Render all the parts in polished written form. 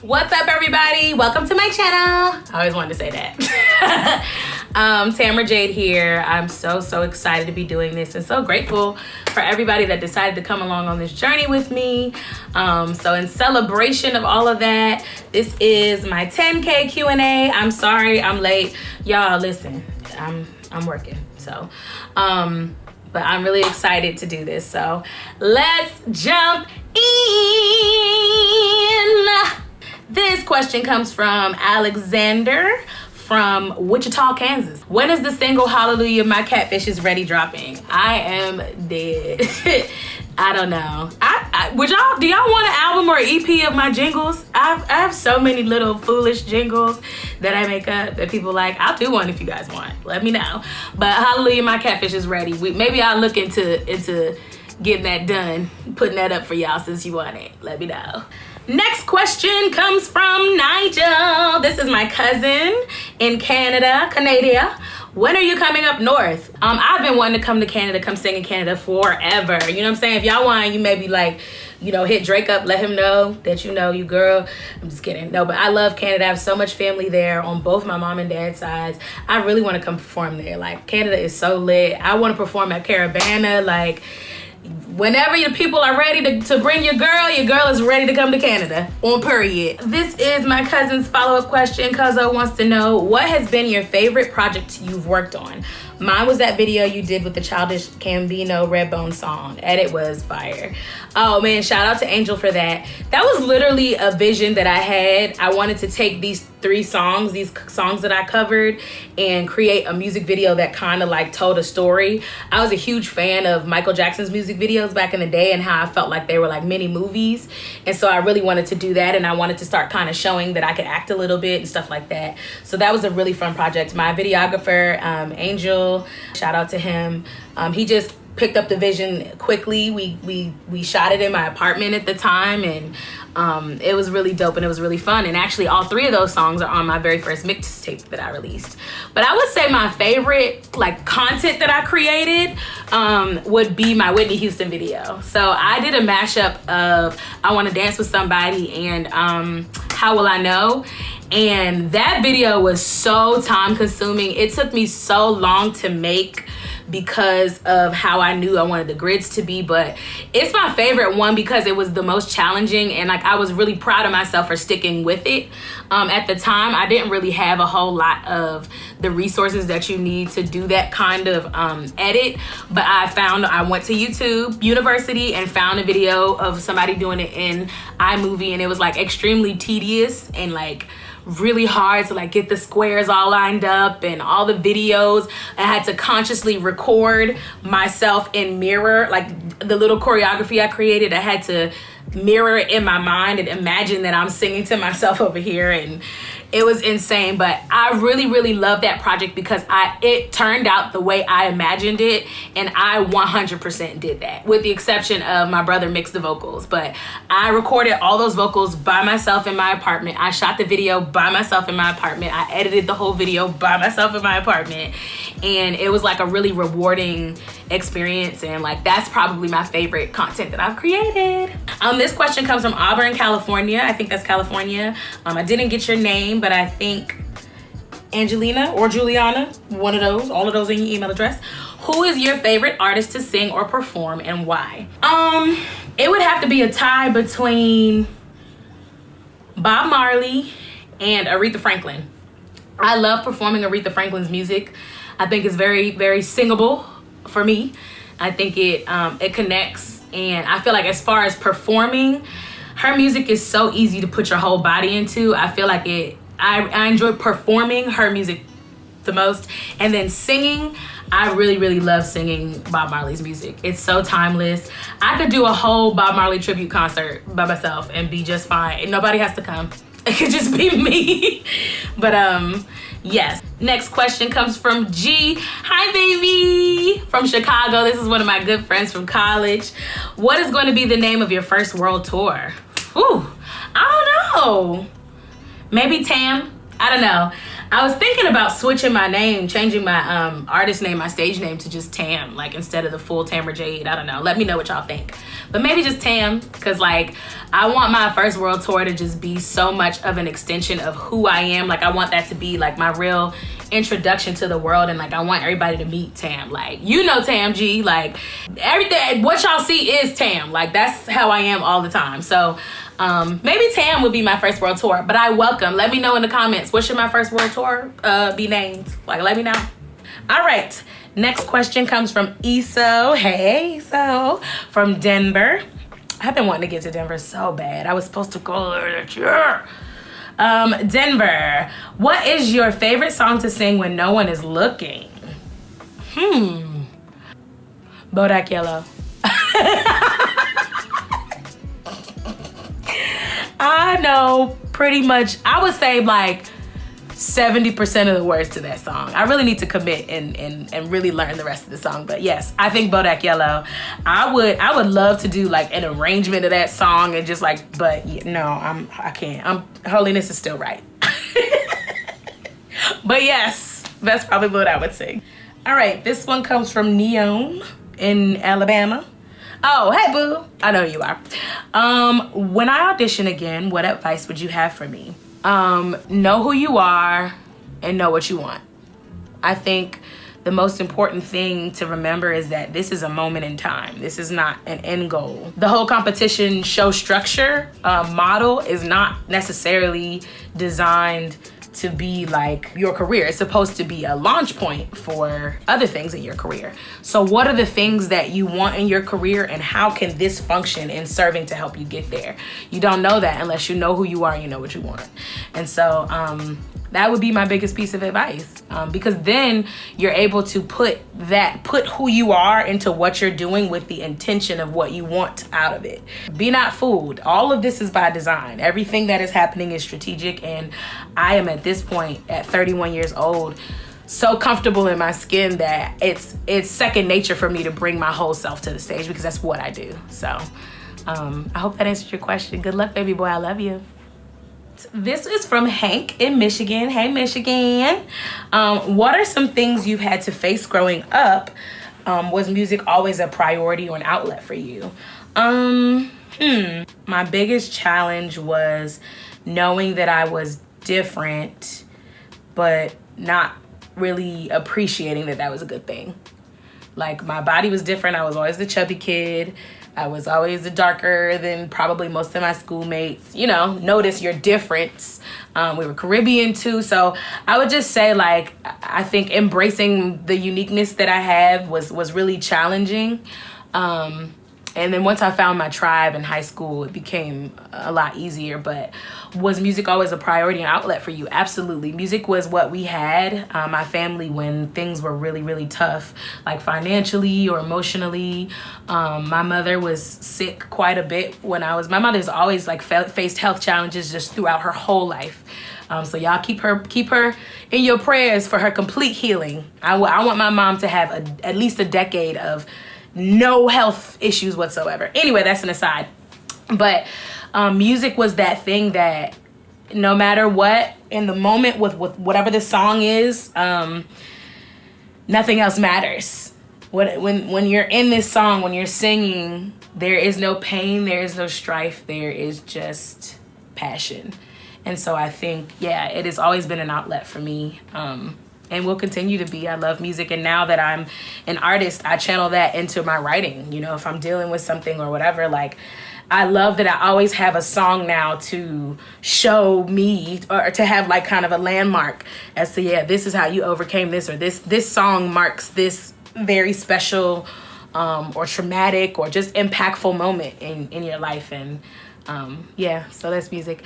What's up, everybody? Welcome to my channel. I always wanted to say that. Tamara Jade here. I'm so excited to be doing this and so grateful for everybody that decided to come along on this journey with me. So in celebration of all of that, this is my 10K Q&A. I'm sorry I'm late. Y'all, listen, I'm working. So, but I'm really excited to do this. So let's jump in. This question comes from Alexander from Wichita, Kansas. When is the single Hallelujah My Catfish Is Ready dropping? I am dead. I don't know. Do y'all want an album or EP of my jingles? I have so many little foolish jingles that I make up that people like. I'll do one if you guys want. Let me know. But Hallelujah My Catfish Is Ready. Maybe I'll look into getting that done, putting that up for y'all since you want it. Let me know. Next question comes from Nigel. This is my cousin in Canada. When are you coming up north? I've been wanting to come to Canada, come sing in Canada forever. You know what I'm saying? If y'all want, you maybe like, hit Drake up, let him know that you know you girl. I'm just kidding. No, but I love Canada. I have so much family there on both my mom and dad's sides. I really want to come perform there. Like, Canada is so lit. I want to perform at Carabana. Like, whenever your people are ready to bring your girl is ready to come to Canada, on period. This is my cousin's follow-up question. Cuzzo wants to know, what has been your favorite project you've worked on? Mine was that video you did with the Childish Gambino Redbone song. Edit was fire. Oh man, shout out to Angel for that. That was literally a vision that I had. I wanted to take these songs that I covered, and create a music video that kind of like told a story. I was a huge fan of Michael Jackson's music videos back in the day and how I felt like they were like mini movies. And so I really wanted to do that, and I wanted to start kind of showing that I could act a little bit and stuff like that. So that was a really fun project. My videographer, Angel, shout out to him. He just picked up the vision quickly. We shot it in my apartment at the time, and it was really dope and it was really fun. And actually all three of those songs are on my very first mixtape that I released. But I would say my favorite like content that I created would be my Whitney Houston video. So I did a mashup of I Want to Dance with Somebody and How Will I Know? And that video was so time consuming. It took me so long to make because of how I knew I wanted the grids to be, but it's my favorite one because it was the most challenging, and like I was really proud of myself for sticking with it. At the time, I didn't really have a whole lot of the resources that you need to do that kind of edit, but I went to YouTube University and found a video of somebody doing it in iMovie, and it was like extremely tedious and like really hard to like get the squares all lined up and all the videos. I had to consciously record myself in mirror, like the little choreography I created. I had to mirror it in my mind and imagine that I'm singing to myself over here, and it was insane. But I really love that project because it turned out the way I imagined it, and I 100% did that, with the exception of my brother mixed the vocals. But I recorded all those vocals by myself in my apartment. I shot the video by myself in my apartment. I edited the whole video by myself in my apartment, and it was like a really rewarding experience, and like that's probably my favorite content that I've created. This question comes from Auburn, California. I think that's California. I didn't get your name, but I think Angelina or Juliana, one of those, all of those in your email address. Who is your favorite artist to sing or perform, and why? It would have to be a tie between Bob Marley and Aretha Franklin. I love performing Aretha Franklin's music. I think it's very singable for me. I think it connects. And I feel like as far as performing, her music is so easy to put your whole body into. I feel like I enjoy performing her music the most. And then singing, I really love singing Bob Marley's music. It's so timeless. I could do a whole Bob Marley tribute concert by myself and be just fine. And nobody has to come. It could just be me. But yes. Next question comes from G. Hi, baby. From Chicago. This is one of my good friends from college. What is going to be the name of your first world tour? Ooh, I don't know. Maybe Tam. I don't know. I was thinking about switching my name, changing my artist name, my stage name to just Tam, like instead of the full Tamara Jade. I don't know. Let me know what y'all think. But maybe just Tam, because like I want my first world tour to just be so much of an extension of who I am. Like I want that to be like my real introduction to the world, and like I want everybody to meet Tam. Like, you know, Tam G, like everything, what y'all see is Tam. Like that's how I am all the time. So maybe Tam would be my first world tour, but I welcome. Let me know in the comments, what should my first world tour be named? Like, let me know. All right, next question comes from Eso. Hey, Eso, from Denver. I've been wanting to get to Denver so bad. I was supposed to go there this year. Denver, what is your favorite song to sing when no one is looking? Bodak Yellow. I know pretty much, I would say like 70% of the words to that song. I really need to commit and really learn the rest of the song. But yes, I think Bodak Yellow. I would love to do like an arrangement of that song and just like, but no, I can't. Holiness is still right. But yes, that's probably what I would sing. All right, this one comes from Neon in Alabama. Oh, hey boo. I know you are. When I audition again, what advice would you have for me? Know who you are and know what you want. I think the most important thing to remember is that this is a moment in time. This is not an end goal. The whole competition show structure model is not necessarily designed to be like your career. It's supposed to be a launch point for other things in your career. So what are the things that you want in your career, and how can this function in serving to help you get there? You don't know that unless you know who you are and you know what you want. And so that would be my biggest piece of advice, because then you're able to put who you are into what you're doing with the intention of what you want out of it. Be not fooled. All of this is by design. Everything that is happening is strategic, and I am at this point, at 31 years old, so comfortable in my skin that it's second nature for me to bring my whole self to the stage, because that's what I do. So I hope that answered your question. Good luck, baby boy. I love you. This is from Hank in Michigan. Hey, Michigan. What are some things you've had to face growing up? Was music always a priority or an outlet for you? My biggest challenge was knowing that I was different, but not really appreciating that that was a good thing. Like, my body was different. I was always the chubby kid. I was always darker than probably most of my schoolmates. You know, notice your difference. We were Caribbean too. So I would just say, like, I think embracing the uniqueness that I have was really challenging. And then once I found my tribe in high school, it became a lot easier. But was music always a priority and outlet for you? Absolutely. Music was what we had, my family, when things were really, really tough, like financially or emotionally. My mother was sick quite a bit when my mother's always like faced health challenges just throughout her whole life. So y'all keep her in your prayers for her complete healing. I want my mom to have at least a decade of no health issues whatsoever. Anyway, that's an aside. But music was that thing that no matter what, in the moment with whatever the song is, nothing else matters. When you're in this song, when you're singing, there is no pain, there is no strife, there is just passion. And so I think, yeah, it has always been an outlet for me. And will continue to be. I love music, and now that I'm an artist, I channel that into my writing. You know, if I'm dealing with something or whatever, like, I love that I always have a song now to show me, or to have like kind of a landmark as to, yeah, this is how you overcame this, or this song marks this very special or traumatic or just impactful moment in your life. And yeah, so that's music.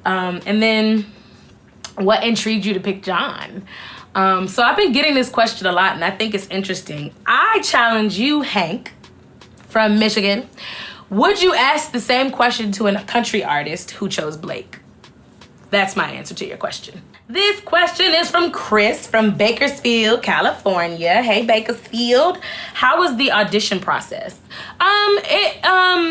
And then what intrigued you to pick John? So I've been getting this question a lot, and I think it's interesting. I challenge you, Hank, from Michigan. Would you ask the same question to a country artist who chose Blake? that's my answer to your question. This question is from Chris from Bakersfield, California. Hey, Bakersfield. How was the audition process?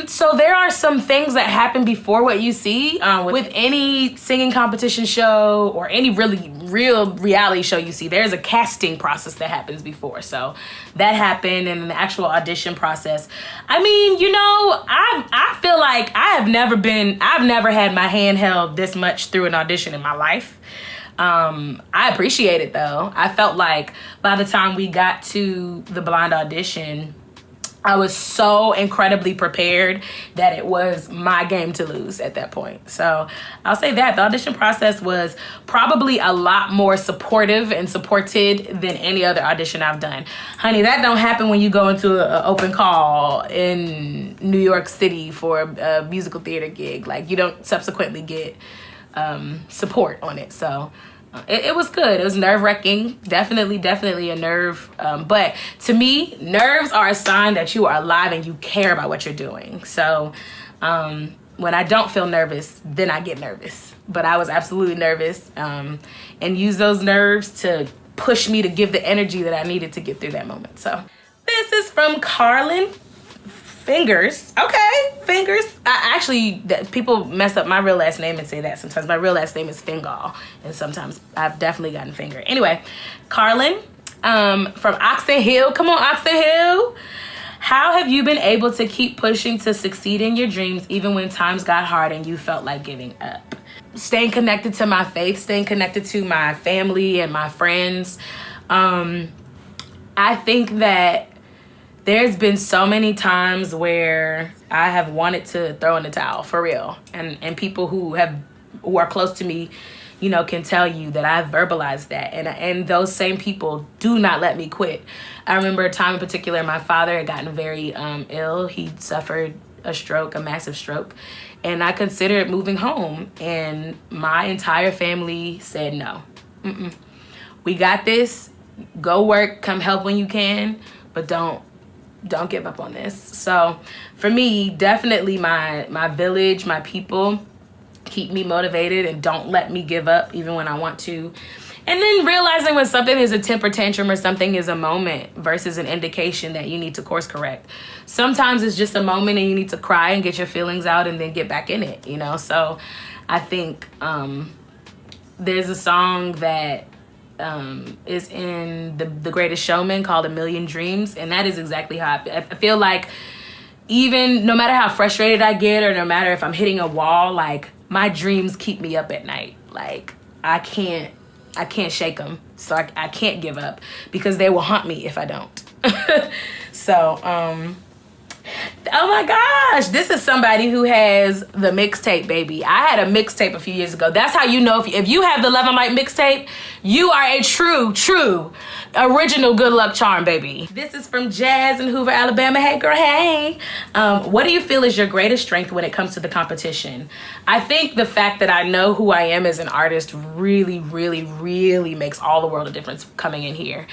So there are some things that happen before what you see. With any singing competition show or any really real reality show you see, there's a casting process that happens before. So that happened, and the actual audition process. I mean, you know, I feel like I've never had my hand held this much through an audition in my life. I appreciate it though. I felt like by the time we got to the blind audition, I was so incredibly prepared that it was my game to lose at that point. So I'll say that the audition process was probably a lot more supportive and supported than any other audition I've done. Honey, that don't happen when you go into an open call in New York City for a musical theater gig. Like, you don't subsequently get support on it. So it was good. It was nerve-wracking. Definitely a nerve. But to me, nerves are a sign that you are alive and you care about what you're doing. So when I don't feel nervous, then I get nervous. But I was absolutely nervous, and use those nerves to push me to give the energy that I needed to get through that moment. So this is from Carlin. Fingers. Okay, Fingers. People mess up my real last name and say that sometimes. My real last name is Fingal, and sometimes I've definitely gotten Finger. Anyway, Carlin from Oxon Hill. Come on, Oxon Hill. How have you been able to keep pushing to succeed in your dreams even when times got hard and you felt like giving up? Staying connected to my faith, staying connected to my family and my friends. I think that there's been so many times where I have wanted to throw in the towel, for real. And people who are close to me, you know, can tell you that I've verbalized that. And those same people do not let me quit. I remember a time in particular, my father had gotten very ill. He suffered a stroke, a massive stroke. And I considered moving home. And my entire family said, no, we got this. Go work, come help when you can, but don't give up on this. So for me, definitely my village, my people keep me motivated and don't let me give up even when I want to. And then realizing when something is a temper tantrum or something is a moment versus an indication that you need to course correct. Sometimes it's just a moment and you need to cry and get your feelings out and then get back in it, you know? So I think there's a song that is in the Greatest Showman called A Million Dreams, and that is exactly how I feel like even no matter how frustrated I get or no matter if I'm hitting a wall, like my dreams keep me up at night. Like I can't shake them, so I can't give up because they will haunt me if I don't. So oh my gosh, this is somebody who has the mixtape, baby. I had a mixtape a few years ago. That's how you know if you have the Love and Light mixtape, you are a true original good luck charm, baby. This is from Jazz in Hoover, Alabama. Hey girl, hey. What do you feel is your greatest strength when it comes to the competition? I think the fact that I know who I am as an artist really makes all the world of difference coming in here.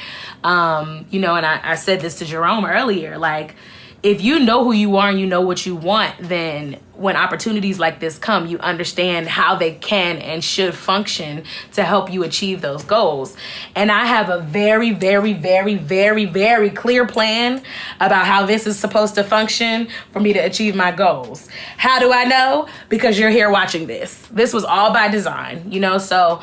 You know, and I said this to Jerome earlier, like, if you know who you are and you know what you want, then when opportunities like this come, you understand how they can and should function to help you achieve those goals. And I have a very clear plan about how this is supposed to function for me to achieve my goals. How do I know? Because you're here watching this. This was all by design, you know, so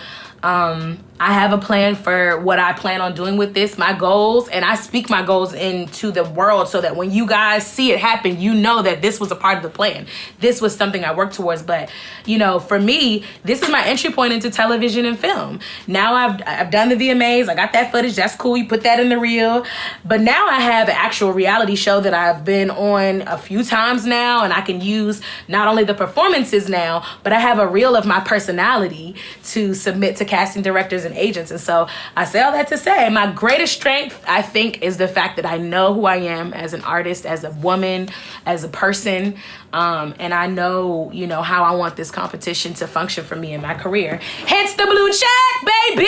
I have a plan for what I plan on doing with this, my goals, and I speak my goals into the world so that when you guys see it happen, you know that this was a part of the plan. This was something I worked towards. But, you know, for me, this is my entry point into television and film. Now I've done the VMAs. I got that footage. That's cool. You put that in the reel. But now I have an actual reality show that I've been on a few times now, and I can use not only the performances now, but I have a reel of my personality to submit to casting directors and agents. And so I say all that to say my greatest strength, I think, is the fact that I know who I am as an artist, as a woman, as a person, and I know, you know, how I want this competition to function for me in my career. Hence the blue check, baby.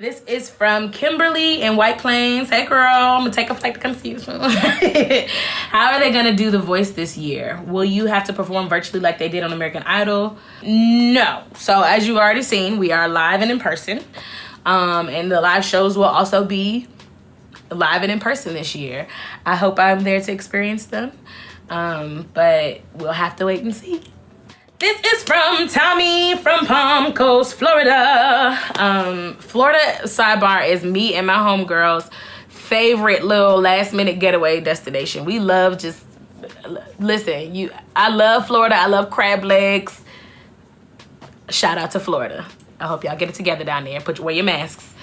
This is from Kimberly in White Plains. Hey girl, I'm gonna take a flight to come see you soon. How are they gonna do The Voice this year? Will you have to perform virtually like they did on American Idol? No. So as you've already seen, we are live and in person. And the live shows will also be live and in person this year. I hope I'm there to experience them. But we'll have to wait and see. This is from Tommy from Palm Coast, Florida. Florida, sidebar, is me and my homegirls' favorite little last minute getaway destination. We love just, listen, I love Florida. I love crab legs. Shout out to Florida. I hope y'all get it together down there. Wear your masks.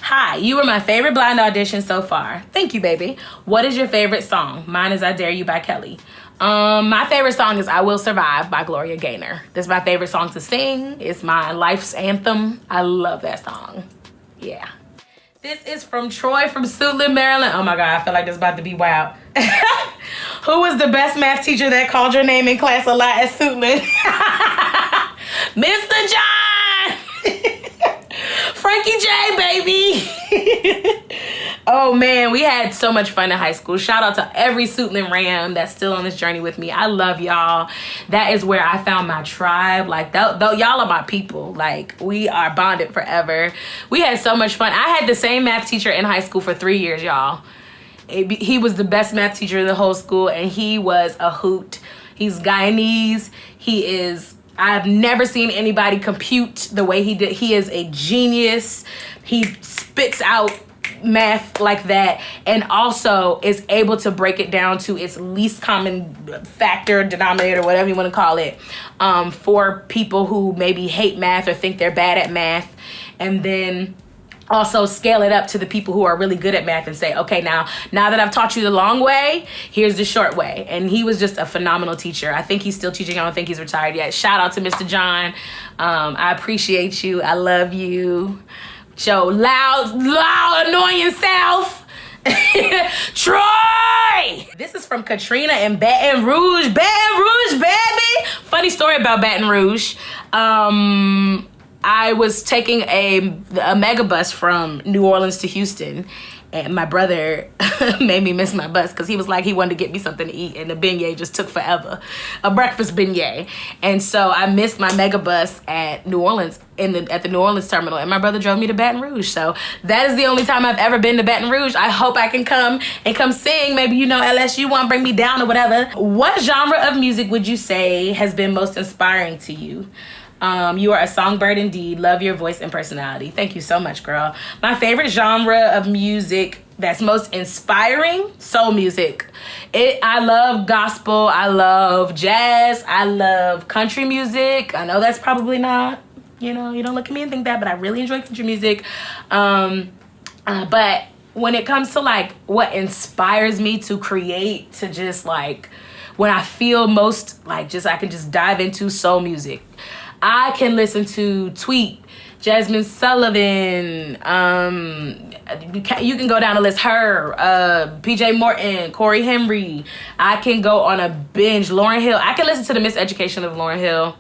Hi, you were my favorite blind audition so far. Thank you, baby. What is your favorite song? Mine is I Dare You by Kelly. My favorite song is I Will Survive by Gloria Gaynor. This is my favorite song to sing. It's my life's anthem. I love that song. Yeah. This is from Troy from Suitland, Maryland. Oh my God, I feel like this is about to be wild. Who was the best math teacher that called your name in class a lot at Suitland? Mr. John! Frankie J, baby. Oh man, we had so much fun in high school. Shout out to every Suitland Ram that's still on this journey with me. I love y'all. That is where I found my tribe. Like, y'all are my people. Like, we are bonded forever. We had so much fun. I had the same math teacher in high school for 3 years, y'all. He was the best math teacher in the whole school, and he was a hoot. He's Guyanese. I've never seen anybody compute the way he did. He is a genius. He spits out math like that, and also is able to break it down to its least common factor, denominator, whatever you want to call it, for people who maybe hate math or think they're bad at math, and then also scale it up to the people who are really good at math and say, okay, now that I've taught you the long way, here's the short way. And he was just a phenomenal teacher. I think he's still teaching. I don't think he's retired yet. Shout out to Mr. John. I appreciate you. I love you. Show loud, annoying self. Troy! This is from Katrina in Baton Rouge. Baton Rouge, baby! Funny story about Baton Rouge. I was taking a megabus from New Orleans to Houston, and my brother made me miss my bus because he was like, he wanted to get me something to eat, and the beignet just took forever. A breakfast beignet. And so I missed my megabus at New Orleans, at the New Orleans terminal, and my brother drove me to Baton Rouge. So that is the only time I've ever been to Baton Rouge. I hope I can come sing. Maybe, LSU want to bring me down or whatever. What genre of music would you say has been most inspiring to you? You are a songbird indeed. Love your voice and personality. Thank you so much, girl. My favorite genre of music that's most inspiring, soul music. I love gospel. I love jazz. I love country music. I know that's probably not, you don't look at me and think that, but I really enjoy country music. But when it comes to like what inspires me to create, to just like when I feel most like I can just dive into soul music. I can listen to Tweet, Jasmine Sullivan, you can go down the list, her, PJ Morton, Corey Henry. I can go on a binge, Lauryn Hill. I can listen to the Miseducation of Lauryn Hill.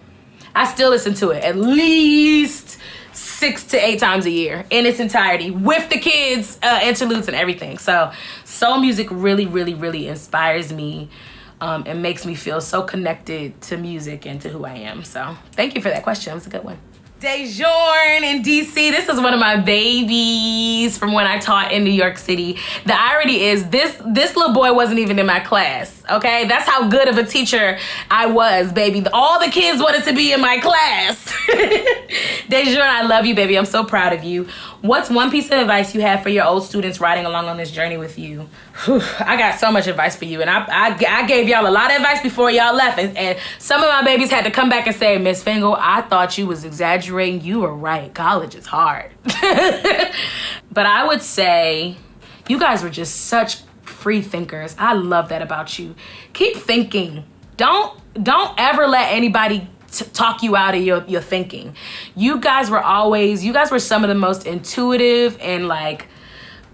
I still listen to it at least 6 to 8 times a year in its entirety with the kids, interludes and everything. So soul music really, really, really inspires me. And makes me feel so connected to music and to who I am. So thank you for that question. It was a good one. DeJorn in DC. This is one of my babies from when I taught in New York City. The irony is this little boy wasn't even in my class, okay? That's how good of a teacher I was, baby. All the kids wanted to be in my class. DeJorn, I love you, baby. I'm so proud of you. What's one piece of advice you have for your old students riding along on this journey with you? Whew, I got so much advice for you, and I gave y'all a lot of advice before y'all left, and some of my babies had to come back and say, Miss Fingal, I thought you was exaggerating. You were right. College is hard. But I would say you guys were just such free thinkers. I love that about you. Keep thinking. Don't ever let anybody talk you out of your thinking. You guys were some of the most intuitive and like,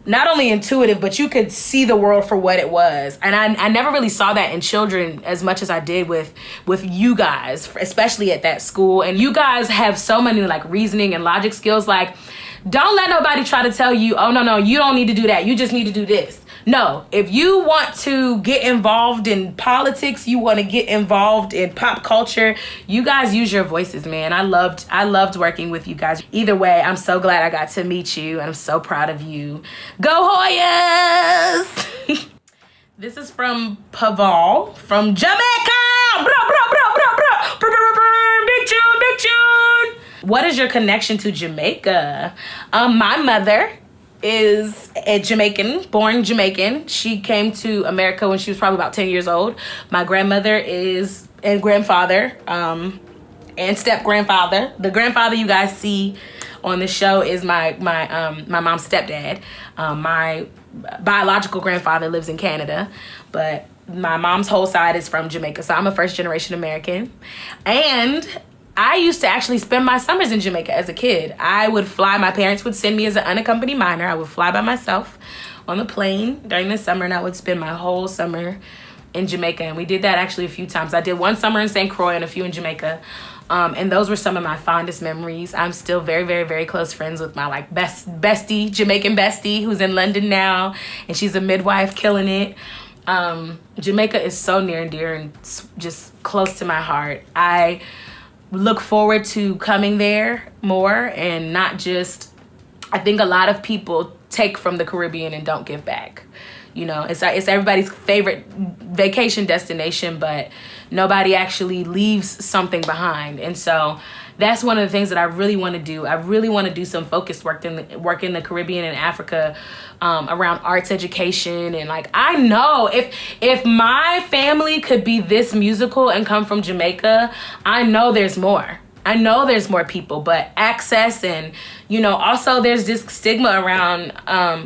not only intuitive, but you could see the world for what it was. And I never really saw that in children as much as I did with you guys, especially at that school. And you guys have so many like reasoning and logic skills. Like Don't let nobody try to tell you, oh, no, you don't need to do that. You just need to do this. No, if you want to get involved in politics, you want to get involved in pop culture, you guys use your voices, man. I loved working with you guys. Either way, I'm so glad I got to meet you, and I'm so proud of you. Go Hoyas! This is from Paval from Jamaica. Big tune. What is your connection to Jamaica? My mother is a Jamaican, born Jamaican. She came to America when she was probably about 10 years old. My grandmother is, and grandfather, and step-grandfather. The grandfather you guys see on the show is my mom's stepdad. My biological grandfather lives in Canada, but my mom's whole side is from Jamaica. So I'm a first-generation American. And I used to actually spend my summers in Jamaica as a kid. I would fly, my parents would send me as an unaccompanied minor. I would fly by myself on the plane during the summer, and I would spend my whole summer in Jamaica. And we did that actually a few times. I did one summer in St. Croix and a few in Jamaica. And those were some of my fondest memories. I'm still very, very, very close friends with my like bestie, Jamaican bestie, who's in London now, and she's a midwife killing it. Jamaica is so near and dear and just close to my heart. I look forward to coming there more, and not just, I think a lot of people take from the Caribbean and don't give back. You know, it's everybody's favorite vacation destination, but nobody actually leaves something behind. And so that's one of the things that I really want to do. I really want to do some focused work in the Caribbean and Africa around arts education. And like, I know if my family could be this musical and come from Jamaica, I know there's more. I know there's more people, but access, and, you know, also there's this stigma around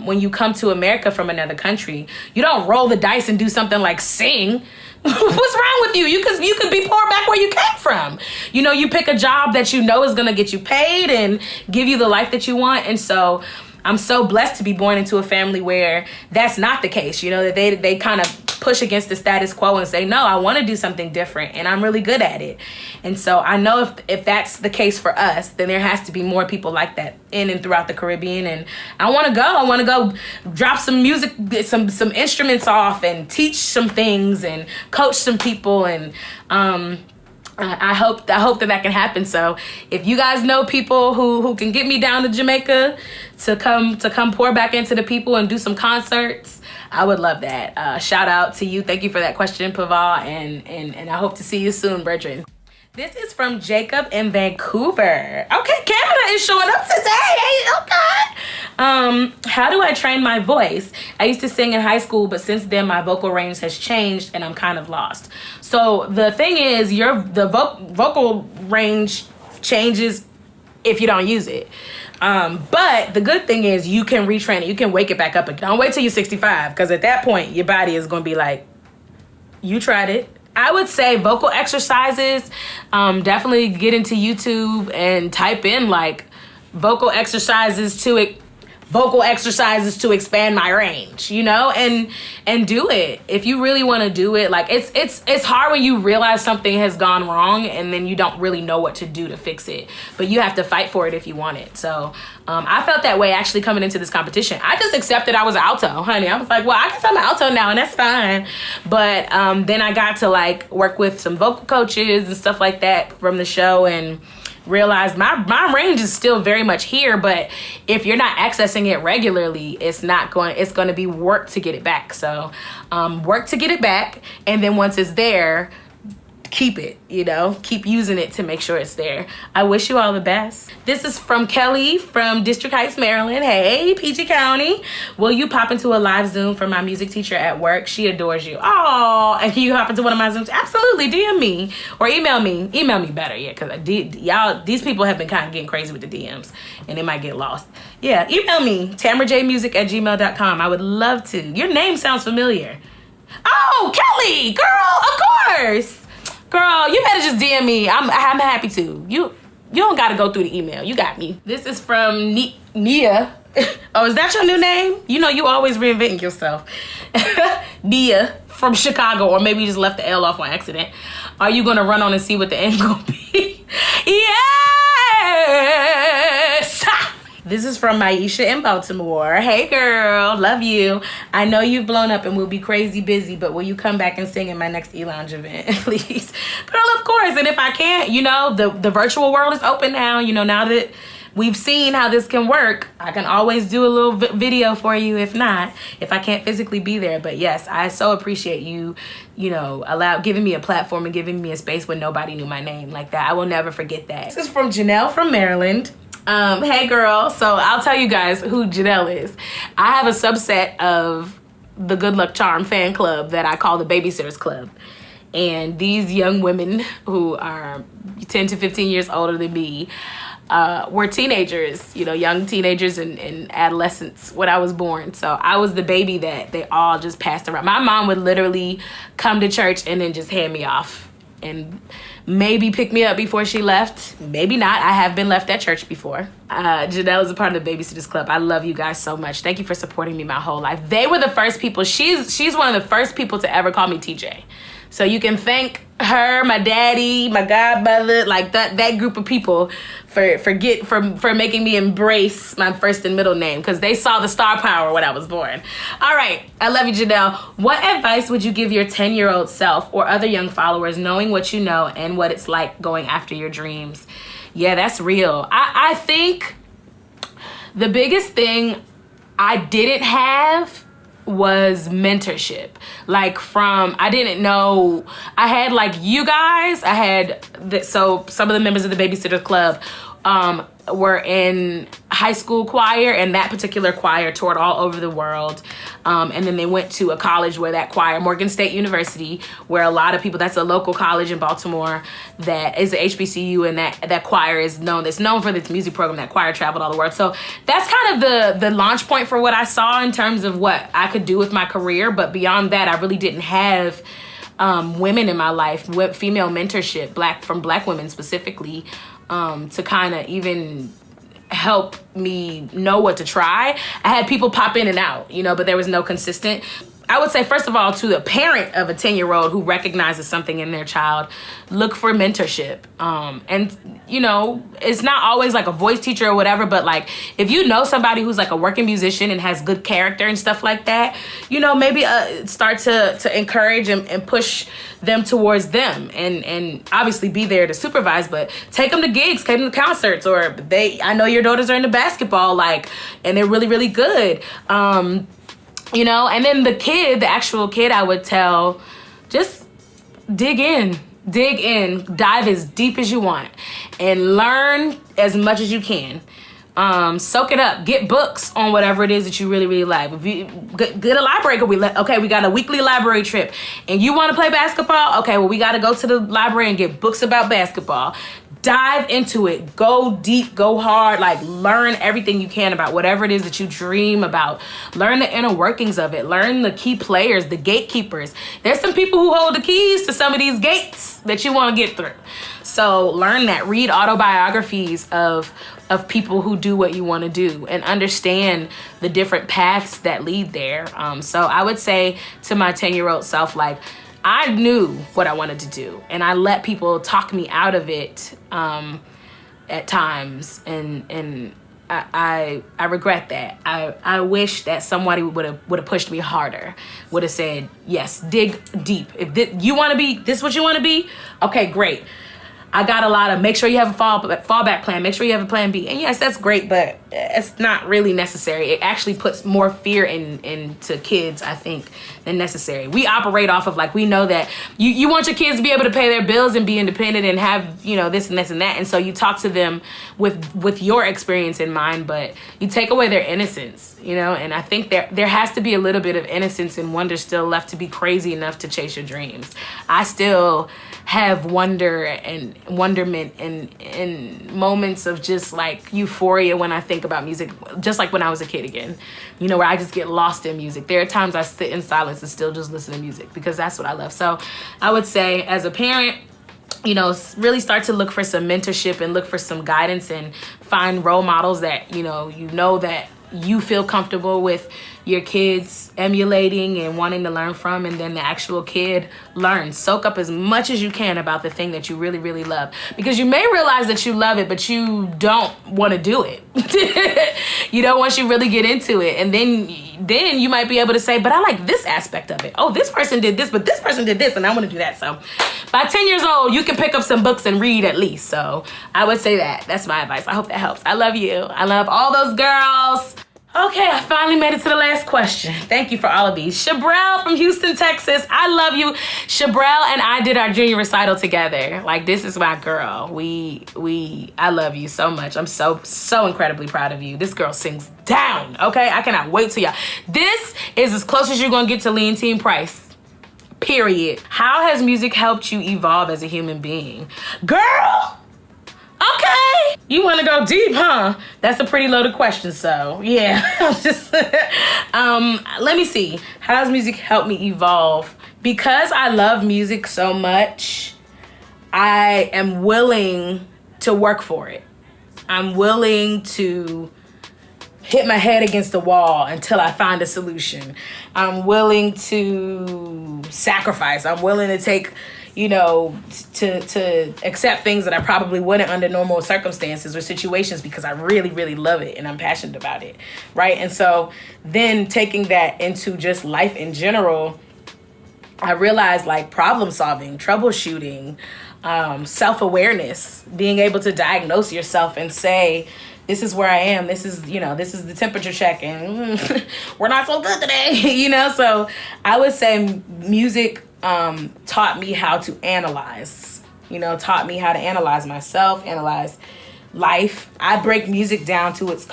when you come to America from another country, you don't roll the dice and do something like sing. What's wrong with you? You could be poor back where you came from. You know, you pick a job that you know is going to get you paid and give you the life that you want. And so I'm so blessed to be born into a family where that's not the case. You know, that they kind of push against the status quo and say, no, I want to do something different, and I'm really good at it. And so I know if that's the case for us, then there has to be more people like that in and throughout the Caribbean. And I want to go drop some music, some instruments off, and teach some things and coach some people. And I hope that can happen. So if you guys know people who can get me down to Jamaica to come pour back into the people and do some concerts, I would love that. Shout out to you. Thank you for that question, Paval, and I hope to see you soon, brethren. This is from Jacob in Vancouver. Okay, Canada is showing up today. Okay. How do I train my voice? I used to sing in high school, but since then my vocal range has changed and I'm kind of lost. So the thing is, the vocal range changes if you don't use it. But the good thing is you can retrain it. You can wake it back up again. Don't wait till you're 65, because at that point your body is going to be like, you tried it. I would say vocal exercises, definitely get into YouTube and type in like vocal exercises to expand my range, you know, and do it. If you really want to do it, like it's hard when you realize something has gone wrong and then you don't really know what to do to fix it, but you have to fight for it if you want it. So I felt that way actually coming into this competition. I just accepted I was an alto, honey. I was like, well, I guess I'm an alto now, and that's fine. But then I got to like work with some vocal coaches and stuff like that from the show, and realized my range is still very much here, but if you're not accessing it regularly, it's going to be work to get it back. So work to get it back, and then once it's there, keep it, you know, keep using it to make sure it's there. I wish you all the best. This is from Kelly from District Heights, Maryland. Hey, PG County. Will you pop into a live Zoom for my music teacher at work? She adores you. Oh, and can you hop into one of my Zooms? Absolutely. DM me or email me. Email me better, yeah, because these people have been kind of getting crazy with the DMs, and they might get lost. Yeah, email me, TamaraJadeMusic@gmail.com. I would love to. Your name sounds familiar. Oh, Kelly, girl, of course. Girl, you better just DM me. I'm happy to. You don't gotta go through the email. You got me. This is from Nia. Oh, is that your new name? You know you always reinventing yourself. Nia from Chicago, or maybe you just left the L off on accident. Are you gonna run on and see what the end gonna be? Yes! This is from Maisha in Baltimore. Hey girl, love you. I know you've blown up and will be crazy busy, but will you come back and sing in my next E-Lounge event, please? Girl, of course. And if I can't, you know, the virtual world is open now. You know, now that we've seen how this can work, I can always do a little video for you if I can't physically be there. But yes, I so appreciate you, you know, giving me a platform and giving me a space when nobody knew my name like that. I will never forget that. This is from Janelle from Maryland. Hey girl, so I'll tell you guys who Janelle is. I have a subset of the Good Luck Charm fan club that I call the Babysitters Club. And these young women who are 10 to 15 years older than me were teenagers, you know, young teenagers and adolescents when I was born. So I was the baby that they all just passed around. My mom would literally come to church and then just hand me off and maybe pick me up before she left. Maybe not. I have been left at church before. Janelle is a part of the Babysitters Club. I love you guys so much. Thank you for supporting me my whole life. They were the first people. She's one of the first people to ever call me TJ. So you can thank her, my daddy, my godmother, like that group of people for making me embrace my first and middle name, because they saw the star power when I was born. All right, I love you, Janelle. What advice would you give your 10-year-old self or other young followers, knowing what you know and what it's like going after your dreams? Yeah, that's real. I think the biggest thing I didn't have was mentorship. Like I didn't know, I had like you guys, so some of the members of the Babysitters Club were in high school choir, and that particular choir toured all over the world. And then they went to a college where that choir, Morgan State University, where a lot of people, that's a local college in Baltimore that is a HBCU, and that choir is known. It's known for its music program. That choir traveled all the world. So that's kind of the launch point for what I saw in terms of what I could do with my career. But beyond that, I really didn't have women in my life, female mentorship, from black women specifically, to kind of even help me know what to try. I had people pop in and out, you know, but there was no consistent. I would say, first of all, to the parent of a 10-year-old who recognizes something in their child, look for mentorship. And, you know, it's not always like a voice teacher or whatever, but like if you know somebody who's like a working musician and has good character and stuff like that, you know, maybe start to encourage and push them towards them, and obviously be there to supervise, but take them to gigs, take them to concerts, or I know your daughters are into basketball, like, and they're really, really good. You know, and then the actual kid, I would tell, just dig in, dive as deep as you want, and learn as much as you can. Soak it up, get books on whatever it is that you really, really like. If you get a library, we got a weekly library trip, and you want to play basketball? Okay, well, we got to go to the library and get books about basketball. Dive into it, go deep, go hard, like learn everything you can about whatever it is that you dream about. Learn the inner workings of it. Learn the key players, the gatekeepers. There's some people who hold the keys to some of these gates that you want to get through. So learn that. Read autobiographies of people who do what you want to do, and understand the different paths that lead there. So I would say to my 10-year-old self, like, I knew what I wanted to do, and I let people talk me out of it at times, and I regret that. I wish that somebody would have pushed me harder, would have said, yes, dig deep. If you want to be, this is what you want to be, okay, great. I got a lot of, make sure you have a fallback plan, make sure you have a plan B. And yes, that's great, but it's not really necessary. It actually puts more fear into kids, I think, than necessary. We operate off of, like, we know that you want your kids to be able to pay their bills and be independent and have, you know, this and this and that. And so you talk to them with your experience in mind, but you take away their innocence, you know? And I think there has to be a little bit of innocence and wonder still left to be crazy enough to chase your dreams. I still have wonder and wonderment and moments of just like euphoria when I think about music, just like when I was a kid again, you know, where I just get lost in music. There are times I sit in silence and still just listen to music because that's what I love. So I would say, as a parent, you know, really start to look for some mentorship and look for some guidance, and find role models that, you know that you feel comfortable with, your kids emulating and wanting to learn from, and then the actual kid learns. Soak up as much as you can about the thing that you really, really love. Because you may realize that you love it, but you don't want to do it. You don't once you really get into it. And then you might be able to say, but I like this aspect of it. Oh, this person did this, but this person did this, and I want to do that. So by 10 years old, you can pick up some books and read at least. So I would say that. That's my advice. I hope that helps. I love you. I love all those girls. Okay, I finally made it to the last question. Thank you for all of these. Shabrell from Houston, Texas. I love you. Shabrell and I did our junior recital together. Like, this is my girl. I love you so much. I'm so incredibly proud of you. This girl sings down, okay? I cannot wait till y'all. This is as close as you're gonna get to Leontine Price. Period. How has music helped you evolve as a human being? Girl! Okay, you want to go deep, huh? That's a pretty loaded question, so yeah. Let me see. How does music help me evolve? Because I love music so much, I am willing to work for it. I'm willing to hit my head against the wall until I find a solution. I'm willing to sacrifice. I'm willing to take, to accept things that I probably wouldn't under normal circumstances or situations because I really, really love it and I'm passionate about it, right? And so then taking that into just life in general, I realized like problem solving, troubleshooting, self-awareness, being able to diagnose yourself and say, this is where I am. This is the temperature check and we're not so good today, So I would say music taught me how to analyze, taught me how to analyze myself, analyze life. I break music down to its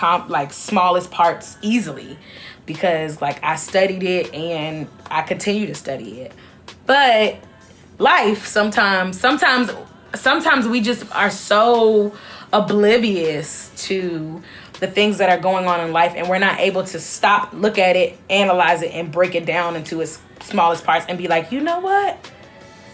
smallest parts easily because I studied it and I continue to study it. But life sometimes we just are so oblivious to the things that are going on in life and we're not able to stop, look at it, analyze it, and break it down into its smallest parts and be like, you know what?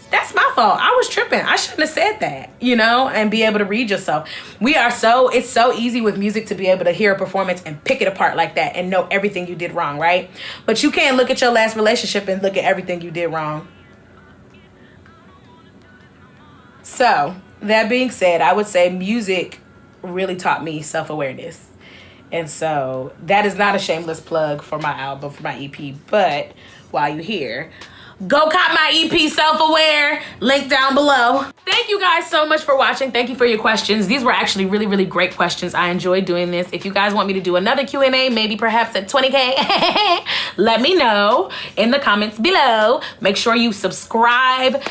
That's my fault. I was tripping. I shouldn't have said that, and be able to read yourself. It's so easy with music to be able to hear a performance and pick it apart like that and know everything you did wrong, right? But you can't look at your last relationship and look at everything you did wrong. So, that being said, I would say music really taught me self-awareness. And so that is not a shameless plug for my album, for my EP. But while you're here, go cop my EP, Self-Aware, link down below. Thank you guys so much for watching. Thank you for your questions. These were actually really, really great questions. I enjoyed doing this. If you guys want me to do another Q&A, maybe perhaps at 20K, let me know in the comments below. Make sure you subscribe,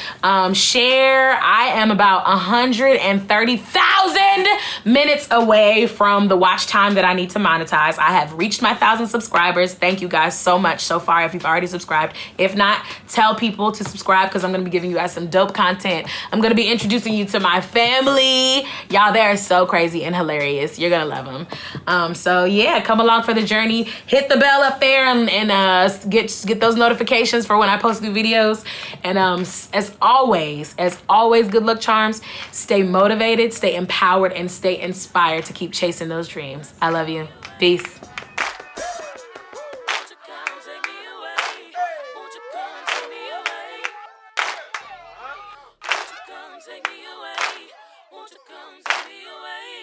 share. I am about 130,000 minutes away from the watch time that I need to monetize. I have reached my 1,000 subscribers. Thank you guys so much so far if you've already subscribed. If not, tell people to subscribe because I'm going to be giving you guys some dope content. I'm going to be introducing you to my family. Y'all, they are so crazy and hilarious. You're going to love them. So yeah, come along for the journey. Hit the bell up there and get those notifications for when I post new videos. And as always, good luck charms. Stay motivated, stay empowered, and stay inspired to keep chasing those dreams. I love you. Peace. Take me away, won't you come take me away?